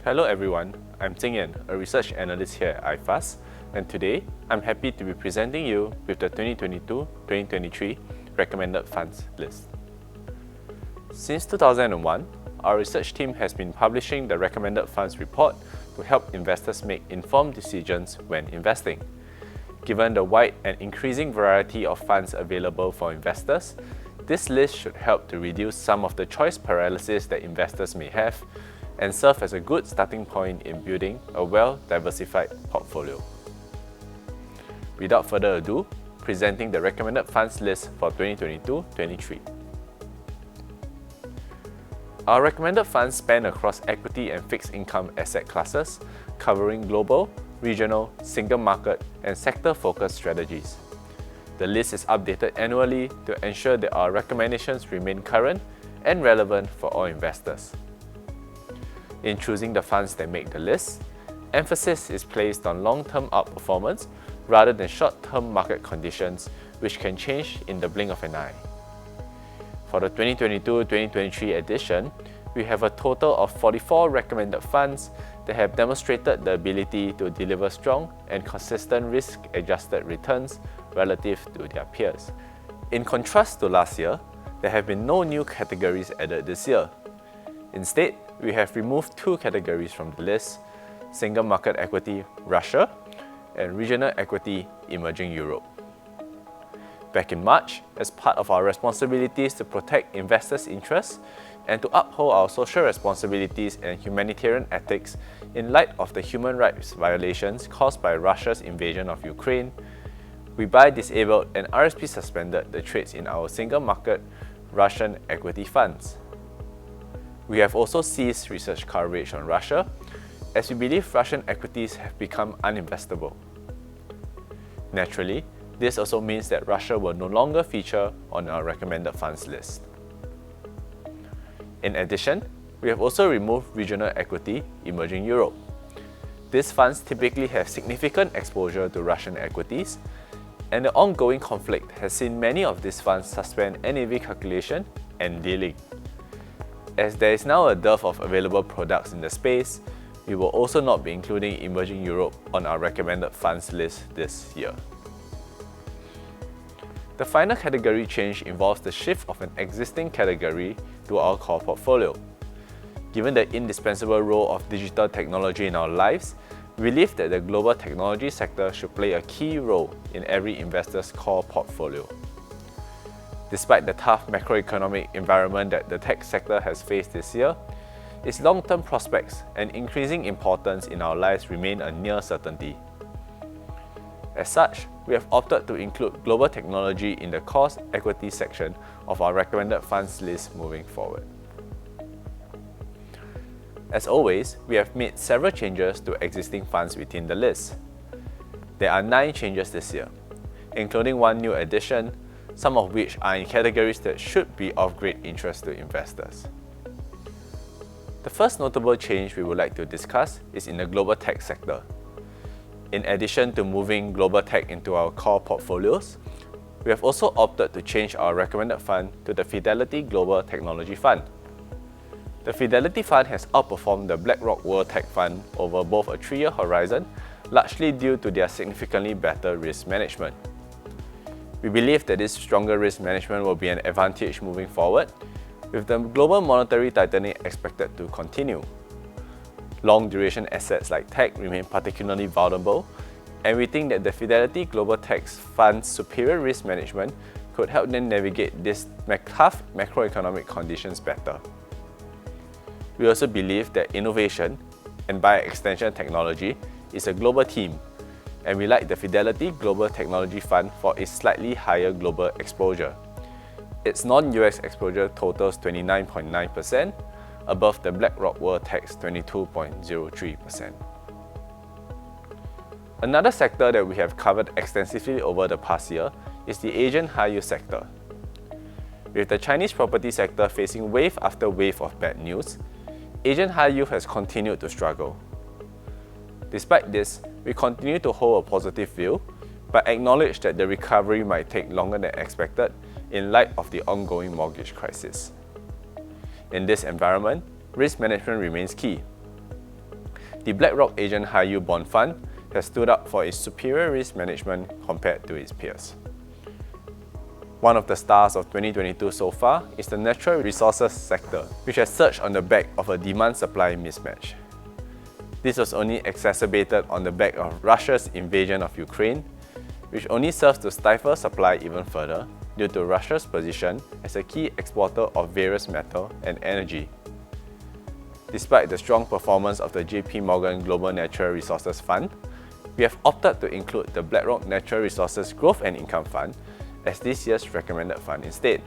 Hello everyone, I'm Yan, a research analyst here at IFAS, and today I'm happy to be presenting you with the 2022-2023 recommended funds list. Since 2001, our research team has been publishing the recommended funds report to help investors make informed decisions when investing. Given the wide and increasing variety of funds available for investors, this list should help to reduce some of the choice paralysis that investors may have and serve as a good starting point in building a well-diversified portfolio. Without further ado, presenting the recommended funds list for 2022-23. Our recommended funds span across equity and fixed income asset classes, covering global, regional, single market, and sector-focused strategies. The list is updated annually to ensure that our recommendations remain current and relevant for all investors. In choosing the funds that make the list, emphasis is placed on long-term outperformance rather than short-term market conditions, which can change in the blink of an eye. For the 2022-2023 edition, we have a total of 44 recommended funds that have demonstrated the ability to deliver strong and consistent risk-adjusted returns relative to their peers. In contrast to last year, there have been no new categories added this year. Instead, we have removed two categories from the list: single market equity Russia and regional equity emerging Europe. Back in March, as part of our responsibilities to protect investors' interests and to uphold our social responsibilities and humanitarian ethics in light of the human rights violations caused by Russia's invasion of Ukraine, we buy disabled and RSP suspended the trades in our single market Russian equity funds. We have also ceased research coverage on Russia, as we believe Russian equities have become uninvestable. Naturally, this also means that Russia will no longer feature on our recommended funds list. In addition, we have also removed regional equity emerging Europe. These funds typically have significant exposure to Russian equities, and the ongoing conflict has seen many of these funds suspend NAV calculation and dealing. As there is now a dearth of available products in the space, we will also not be including emerging Europe on our recommended funds list this year. The final category change involves the shift of an existing category to our core portfolio. Given the indispensable role of digital technology in our lives, we believe that the global technology sector should play a key role in every investor's core portfolio. Despite the tough macroeconomic environment that the tech sector has faced this year, its long-term prospects and increasing importance in our lives remain a near certainty. As such, we have opted to include global technology in the core equity section of our recommended funds list moving forward. As always, we have made several changes to existing funds within the list. There are 9 changes this year, including one new addition, some of which are in categories that should be of great interest to investors. The first notable change we would like to discuss is in the global tech sector. In addition to moving global tech into our core portfolios, we have also opted to change our recommended fund to the Fidelity Global Technology Fund. The Fidelity Fund has outperformed the BlackRock World Tech Fund over both a 3-year horizon, largely due to their significantly better risk management. We believe that this stronger risk management will be an advantage moving forward, with the global monetary tightening expected to continue. Long-duration assets like tech remain particularly vulnerable, and we think that the Fidelity Global Tech Fund's superior risk management could help them navigate these tough macroeconomic conditions better. We also believe that innovation, and by extension technology, is a global theme, and we like the Fidelity Global Technology Fund for its slightly higher global exposure. Its non-US exposure totals 29.9%, above the BlackRock World Tech's 22.03%. Another sector that we have covered extensively over the past year is the Asian high-yield sector. With the Chinese property sector facing wave after wave of bad news, Asian high-yield has continued to struggle. Despite this, we continue to hold a positive view, but acknowledge that the recovery might take longer than expected in light of the ongoing mortgage crisis. In this environment, risk management remains key. The BlackRock Asian High Yield Bond Fund has stood out for its superior risk management compared to its peers. One of the stars of 2022 so far is the natural resources sector, which has surged on the back of a demand-supply mismatch. This was only exacerbated on the back of Russia's invasion of Ukraine, which only serves to stifle supply even further due to Russia's position as a key exporter of various metal and energy. Despite the strong performance of the JP Morgan Global Natural Resources Fund, we have opted to include the BlackRock Natural Resources Growth and Income Fund as this year's recommended fund instead.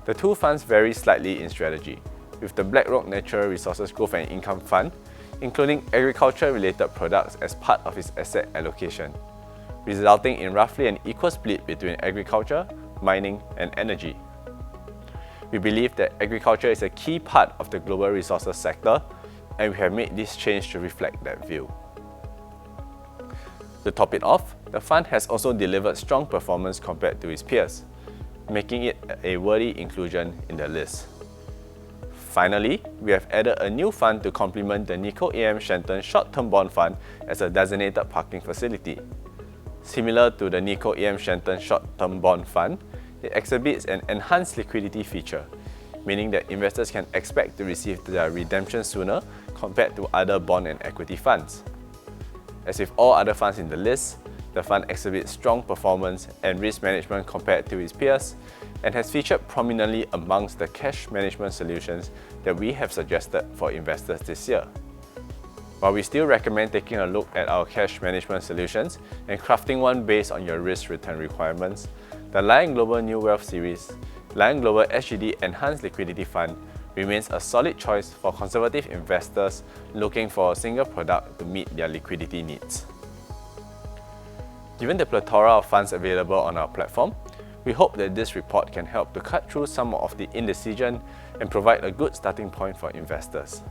The two funds vary slightly in strategy, with the BlackRock Natural Resources Growth and Income Fund including agriculture-related products as part of its asset allocation, resulting in roughly an equal split between agriculture, mining, and energy. We believe that agriculture is a key part of the global resources sector, and we have made this change to reflect that view. To top it off, the fund has also delivered strong performance compared to its peers, making it a worthy inclusion in the list. Finally, we have added a new fund to complement the Nico AM Shenton short-term bond fund as a designated parking facility. Similar to the Nico AM Shenton short-term bond fund, it exhibits an enhanced liquidity feature, meaning that investors can expect to receive their redemption sooner compared to other bond and equity funds. As with all other funds in the list, the fund exhibits strong performance and risk management compared to its peers and has featured prominently amongst the cash management solutions that we have suggested for investors this year. While we still recommend taking a look at our cash management solutions and crafting one based on your risk-return requirements, the Lion Global New Wealth Series, Lion Global SGD Enhanced Liquidity Fund remains a solid choice for conservative investors looking for a single product to meet their liquidity needs. Given the plethora of funds available on our platform, we hope that this report can help to cut through some of the indecision and provide a good starting point for investors.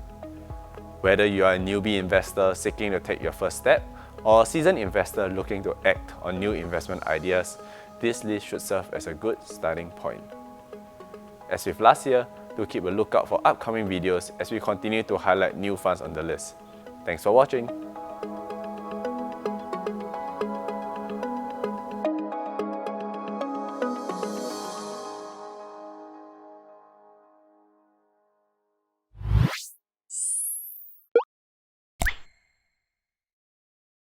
Whether you are a newbie investor seeking to take your first step or a seasoned investor looking to act on new investment ideas, this list should serve as a good starting point. As with last year, do keep a lookout for upcoming videos as we continue to highlight new funds on the list. Thanks for watching!